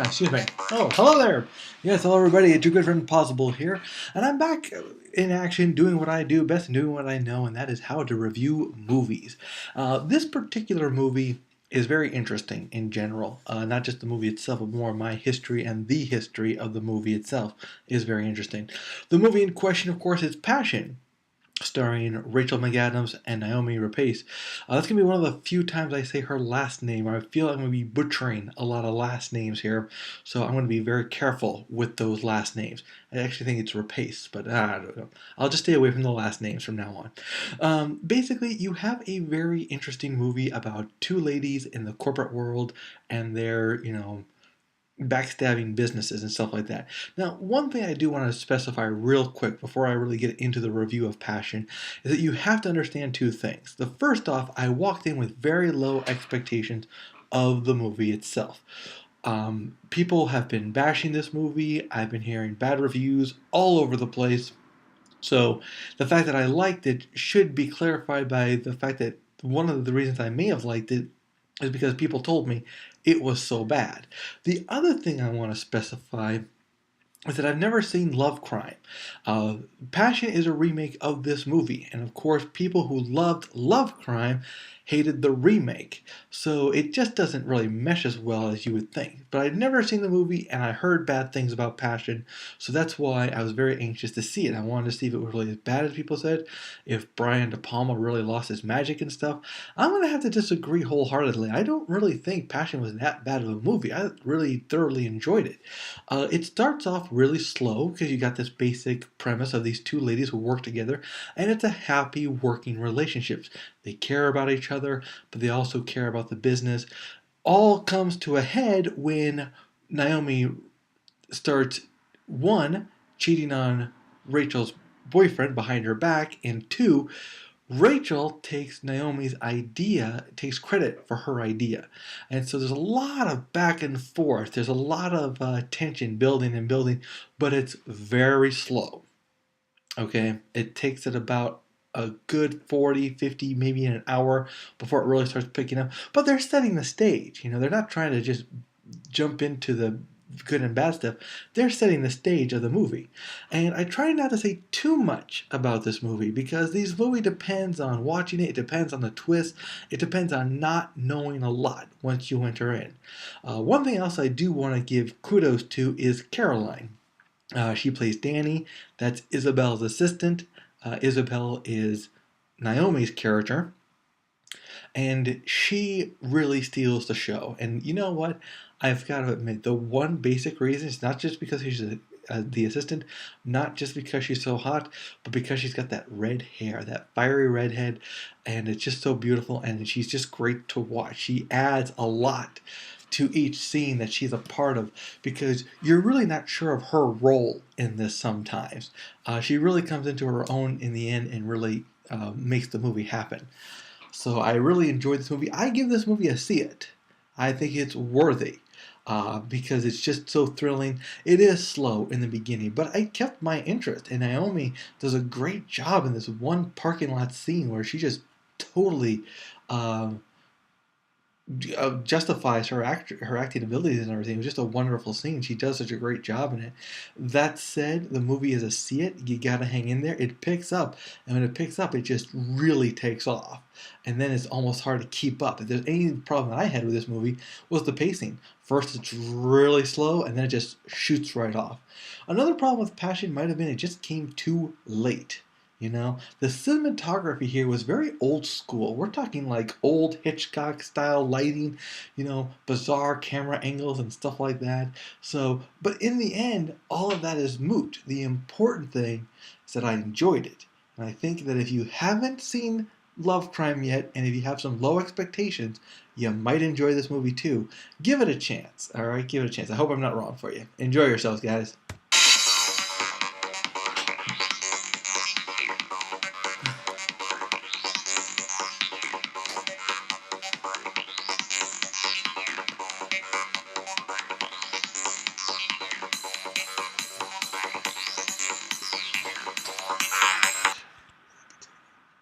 Excuse me. Oh, hello there. Yes, hello everybody. It's your good friend Possible here, and I'm back in action, doing what I do best and doing what I know, and that is how to review movies. This particular movie is very interesting in general. Not just the movie itself, but more my history and the history of the movie itself is very interesting. The movie in question, of course, is Passion, starring Rachel McAdams and Naomi Rapace. That's going to be one of the few times I say her last name. I feel like I'm going to be butchering a lot of last names here, so I'm going to be very careful with those last names. I actually think it's Rapace, but I don't know. I'll just stay away from the last names from now on. Basically, you have a very interesting movie about two ladies in the corporate world and their, backstabbing businesses and stuff like that. Now, one thing I do want to specify real quick before I really get into the review of Passion is that you have to understand two things. The first off, I walked in with very low expectations of the movie itself. People have been bashing this movie. I've been hearing bad reviews all over the place. So the fact that I liked it should be clarified by the fact that one of the reasons I may have liked it is because people told me it was so bad. The other thing I want to specify is that I've never seen Love Crime. Passion is a remake of this movie, and of course, people who loved Love Crime hated the remake. So it just doesn't really mesh as well as you would think. But I'd never seen the movie, and I heard bad things about Passion, so that's why I was very anxious to see it. I wanted to see if it was really as bad as people said, if Brian De Palma really lost his magic and stuff. I'm going to have to disagree wholeheartedly. I don't really think Passion was that bad of a movie. I really thoroughly enjoyed it. It starts off really slow because you got this basic premise of these two ladies who work together, and it's a happy working relationship. They care about each other, but they also care about the business. All comes to a head when Naomi starts, one, cheating on Rachel's boyfriend behind her back, and two, Rachel takes Naomi's idea, takes credit for her idea. And so there's a lot of back and forth. There's a lot of tension building and building, but it's very slow. Okay? It takes it about a good 40, 50, maybe an hour before it really starts picking up. But they're setting the stage. They're not trying to just jump into the good and bad stuff. They're setting the stage of the movie. And I try not to say too much about this movie because this movie depends on watching it. It depends on the twist. It depends on not knowing a lot once you enter in. One thing else I do want to give kudos to is Caroline. She plays Danny. That's Isabel's assistant. Isabel is Naomi's character. And she really steals the show. And you know what? I've got to admit, the one basic reason is not just because she's the assistant, not just because she's so hot, but because she's got that red hair, that fiery redhead, and it's just so beautiful, and she's just great to watch. She adds a lot to each scene that she's a part of because you're really not sure of her role in this sometimes. She really comes into her own in the end and really makes the movie happen. So I really enjoyed this movie. I give this movie a see it. I think it's worthy because it's just so thrilling. It is slow in the beginning, but I kept my interest. And Naomi does a great job in this one parking lot scene where she just totally justifies her acting abilities and everything. It was just a wonderful scene. She does such a great job in it. That said, the movie is a see it. You gotta hang in there. It picks up, and when it picks up, it just really takes off. And then it's almost hard to keep up. If there's any problem that I had with this movie was the pacing. First, it's really slow, and then it just shoots right off. Another problem with Passion might have been it just came too late. The cinematography here was very old school. We're talking like old Hitchcock style lighting, bizarre camera angles and stuff like that. So, but in the end, all of that is moot. The important thing is that I enjoyed it. And I think that if you haven't seen Love Crime yet, and if you have some low expectations, you might enjoy this movie too. Give it a chance, all right? Give it a chance. I hope I'm not wrong for you. Enjoy yourselves, guys.